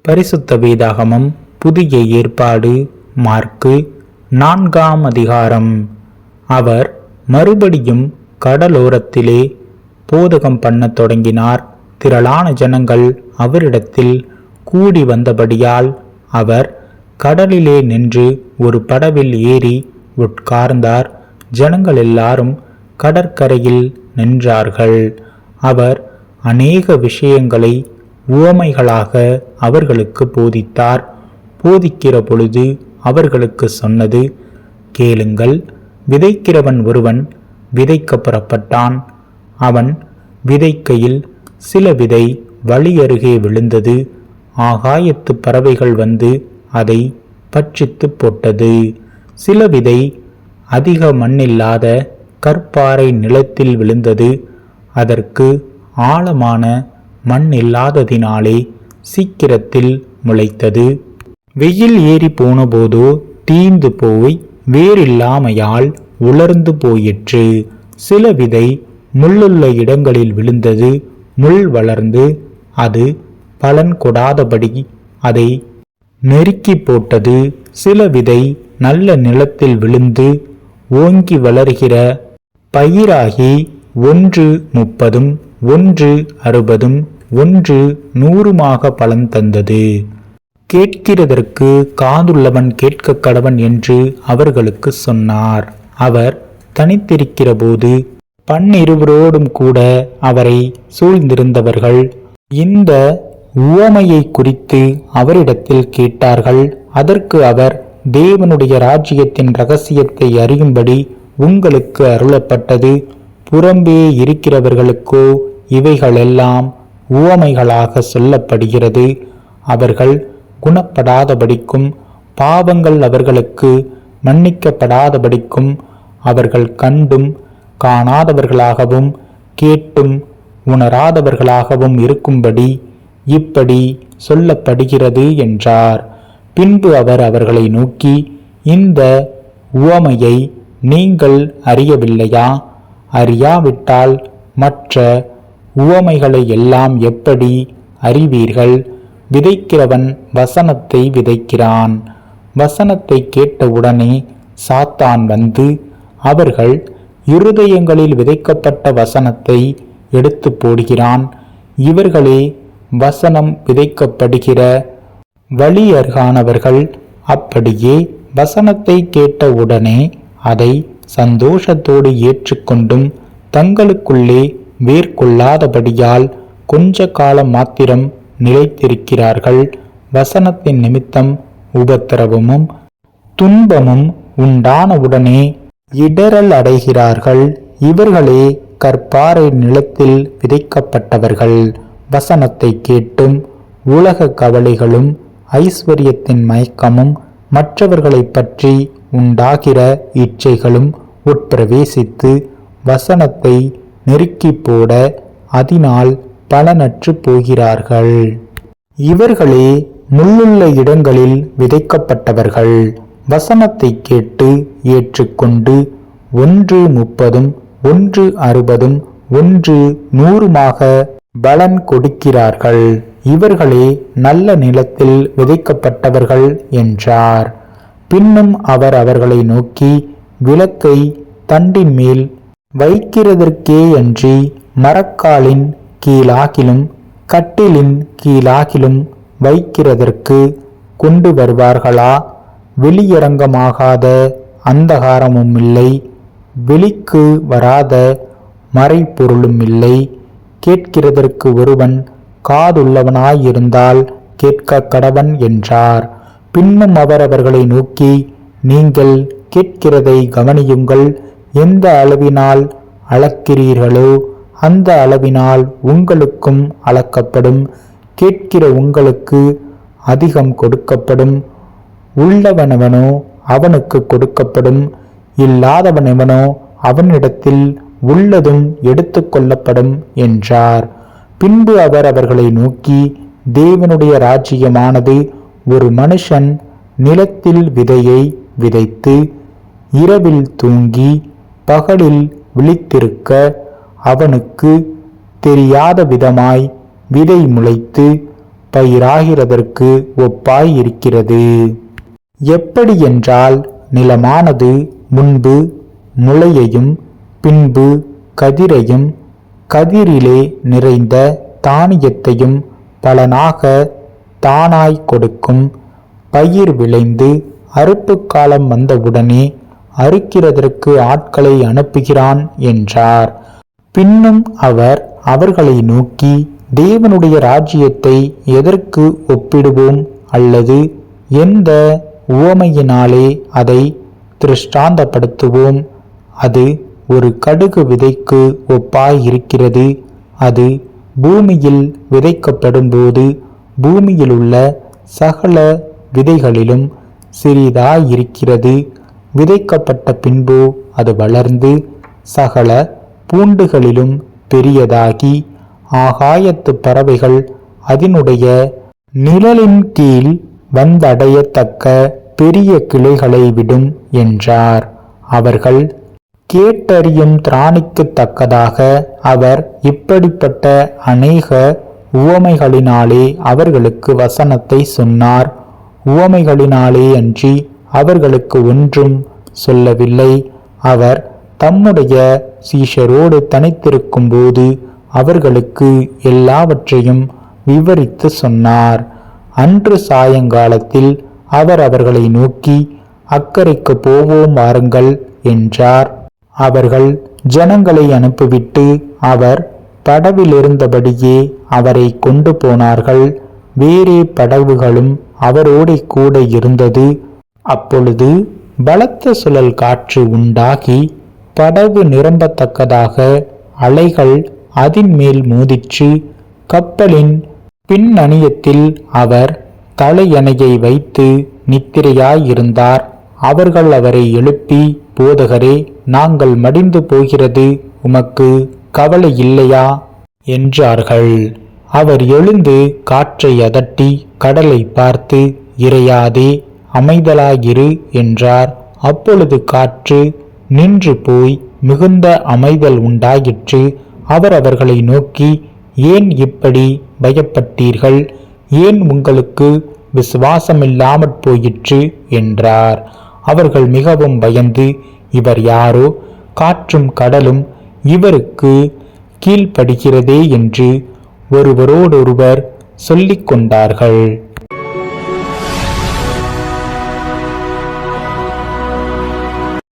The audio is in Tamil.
பரிசுத்த வேதாகமம் புதிய ஏற்பாடு மார்க்கு 4ஆம் அதிகாரம். அவர் மறுபடியும் கடலோரத்திலே போதகம் பண்ணத் தொடங்கினார். திரளான ஜனங்கள் அவரிடத்தில் கூடி வந்தபடியால் அவர் கடலிலே நின்று ஒரு படவில் ஏறி உட்கார்ந்தார். ஜனங்கள் எல்லாரும் கடற்கரையில் நின்றார்கள். அவர் அநேக விஷயங்களை உவமைகளாக அவர்களுக்கு போதித்தார். போதிக்கிற பொழுது அவர்களுக்கு சொன்னது, கேளுங்கள். விதைக்கிறவன் ஒருவன் விதைக்க புறப்பட்டான். அவன் விதைக்கையில் சில விதை வழி அருகே விழுந்தது. ஆகாயத்து பறவைகள் வந்து அதை பட்சித்து போட்டது. சில விதை அதிக மண்ணில்லாத கற்பாறை நிலத்தில் விழுந்தது. அதற்கு ஆழமான மண் இல்லாததினாலே சீக்கிரத்தில் முளைத்தது. வெயில் ஏறி போனபோதோ தீந்து போய் வேரில்லாமையால் உலர்ந்து போயிற்று. சில விதை முள்ளுள்ள இடங்களில் விழுந்தது. முள் வளர்ந்து அது பலன் கொடாதபடி அதை நெருக்கி போட்டது. சில விதை நல்ல நிலத்தில் விழுந்து ஓங்கி வளர்கிற பயிராகி 1 30, 1 60, 1 100 பலன் தந்தது. கேட்கிறதற்கு காதுள்ளவன் கேட்க கடவன் என்று அவர்களுக்கு சொன்னார். அவர் தனித்திருக்கிற போது 12 கூட அவரை சூழ்ந்திருந்தவர்கள் இந்த உவமையை குறித்து அவரிடத்தில் கேட்டார்கள். அதற்கு அவர், தேவனுடைய ராஜ்யத்தின் இரகசியத்தை அறியும்படி உங்களுக்கு அருளப்பட்டது. புறம்பே இருக்கிறவர்களுக்கோ இவைகளெல்லாம் உவமைகளாக சொல்லப்படுகிறது. அவர்கள் குணப்படாதபடிக்கும் பாவங்கள் அவர்களுக்கு மன்னிக்கப்படாதபடிக்கும் அவர்கள் கண்டும் காணாதவர்களாகவும் கேட்டும் உணராதவர்களாகவும் இருக்கும்படி இப்படி சொல்லப்படுகிறது என்றார். பின்பு அவர் அவர்களை நோக்கி, இந்த உவமையை நீங்கள் அறியவில்லையா? அறியாவிட்டால் மற்ற உவமைகளை எல்லாம் எப்படி அறிவீர்கள்? விதைக்கிறவன் வசனத்தை விதைக்கிறான். வசனத்தை கேட்டவுடனே சாத்தான் வந்து அவர்கள் இருதயங்களில் விதைக்கப்பட்ட வசனத்தை எடுத்து போடுகிறான். இவர்களே வசனம் விதைக்கப்படுகிற வழி அருகானவர்கள். அப்படியே வசனத்தை கேட்டவுடனே அதை சந்தோஷத்தோடு ஏற்றுக்கொண்டும் தங்களுக்குள்ளே வேர்கொள்ளாதபடியால் கொஞ்ச காலம் மாத்திரம் நிலைத்திருக்கிறார்கள். வசனத்தின் நிமித்தம் உபத்திரவமும் துன்பமும் உண்டானவுடனே இடறல் அடைகிறார்கள். இவர்களே கற்பாறை நிலத்தில் விதைக்கப்பட்டவர்கள். வசனத்தை கேட்டும் உலக கவலைகளும் ஐஸ்வர்யத்தின் மயக்கமும் மற்றவர்களை பற்றி உண்டாகிற இச்சைகளும் உட்பிரவேசித்து வசனத்தை நெருக்கி போட அதனால் பலனற்று போகிறார்கள். இவர்களே முள்ளுள்ள இடங்களில் விதைக்கப்பட்டவர்கள். வசனத்தை கேட்டு ஏற்றுக்கொண்டு 1 30, 1 60, 1 100 பலன் கொடுக்கிறார்கள். இவர்களே நல்ல நிலத்தில் விதைக்கப்பட்டவர்கள் என்றார். பின்னும் அவர் அவர்களை நோக்கி, விளக்கை தண்டின் மேல் வைக்கிறதற்கே அன்றி மரக்காலின் கீழாகிலும் கட்டிலின் கீழாகிலும் வைக்கிறதற்கு கொண்டு வருவார்களா? வெளியரங்கமாகாத அந்தகாரமும் இல்லை, வெளிக்கு வராத மறைபொருளும் இல்லை. கேட்கிறதற்கு ஒருவன் காதுள்ளவனாயிருந்தால் கேட்க கடவன் என்றார். பின்னும் அவர் அவர்களை நோக்கி, நீங்கள் கேட்கிறதை கவனியுங்கள். எந்த அளவினால் அளக்கிறீர்களோ அந்த அளவினால் உங்களுக்கும் அளக்கப்படும். கேட்கிற உங்களுக்கு அதிகம் கொடுக்கப்படும். உள்ளவனவனோ அவனுக்கு கொடுக்கப்படும், இல்லாதவனவனோ அவனிடத்தில் உள்ளதும் எடுத்து கொள்ளப்படும் என்றார். பின்பு அவர் அவர்களை நோக்கி, தேவனுடைய ராஜ்யமானது ஒரு மனுஷன் நிலத்தில் விதையை விதைத்து இரவில் தூங்கி பகலில் விழித்திருக்க அவனுக்கு தெரியாத விதமாய் விதை முளைத்து பயிராகிறதற்கு ஒப்பாய் இருக்கிறது. எப்படி என்றால், நிலமானது முன்பு முளையையும் பின்பு கதிரையும் கதிரிலே நிறைந்த தானியத்தையும் பலனாக தானாய் கொடுக்கும். பயிர் விளைந்து அறுப்பு காலம் வந்தவுடனே அறுக்கிறதற்கு ஆட்களை அனுப்புகிறான் என்றார். பின்னும் அவர் அவர்களை நோக்கி, தேவனுடைய ராஜ்யத்தை எதற்கு ஒப்பிடுவோம், அல்லது எந்த உவமையினாலே அதை திருஷ்டாந்தப்படுத்துவோம்? அது ஒரு கடுகு விதைக்கு ஒப்பாயிருக்கிறது. அது பூமியில் விதைக்கப்படும்போது பூமியிலுள்ள சகல விதைகளிலும் சிறிதாயிருக்கிறது. விதைக்கப்பட்ட பின்பு அது வளர்ந்து சகல பூண்டுகளிலும் பெரியதாகி ஆகாயத்து பறவைகள் அதனுடைய நிழலின் கீழ் வந்தடையத்தக்க பெரிய கிளைகளை விடும் என்றார். அவர்கள் கேட்டறியும் திராணிக்குத்தக்கதாக அவர் இப்படிப்பட்ட அநேக உவமைகளினாலே அவர்களுக்கு வசனத்தை சொன்னார். உவமைகளினாலே அன்றி அவர்களுக்கு ஒன்றும் சொல்லவில்லை. அவர் தம்முடைய சீஷரோடு தனித்திருக்கும் போது அவர்களுக்கு எல்லாவற்றையும் விவரித்து சொன்னார். அன்று சாயங்காலத்தில் அவர் அவர்களை நோக்கி, அக்கரைக்கு போவோம் வாருங்கள் என்றார். அவர்கள் ஜனங்களை அனுப்பிவிட்டு அவர் படவிலிருந்தபடியே அவரை கொண்டு போனார்கள். வேறே படகுகளும் அவரோடே கூட இருந்தது. அப்பொழுது பலத்த சுழல் காற்று உண்டாகி படகு நிரம்பத்தக்கதாக அலைகள் அதின் மேல் மோதிற்று. கப்பலின் பின்னணியத்தில் அவர் தலையணையை வைத்து நித்திரையாயிருந்தார். அவர்கள் அவரை எழுப்பி, போதகரே, நாங்கள் மடிந்து போகிறது, உமக்கு கவலை இல்லையா என்றார்கள். அவர் எழுந்து காற்றை அதட்டி கடலை பார்த்து, இறையாதே, அமைதலாயிரு என்றார். அப்பொழுது காற்று நின்று போய் மிகுந்த அமைதல் உண்டாயிற்று. அவர் அவர்களை நோக்கி, ஏன் இப்படி பயப்பட்டீர்கள்? ஏன் உங்களுக்கு விசுவாசமில்லாமற் போயிற்று என்றார். அவர்கள் மிகவும் பயந்து, இவர் யாரோ, காற்றும் கடலும் இவருக்கு கீழ்ப்படுகிறதே என்று ஒருவரோடொருவர் சொல்லிக் கொண்டார்கள்.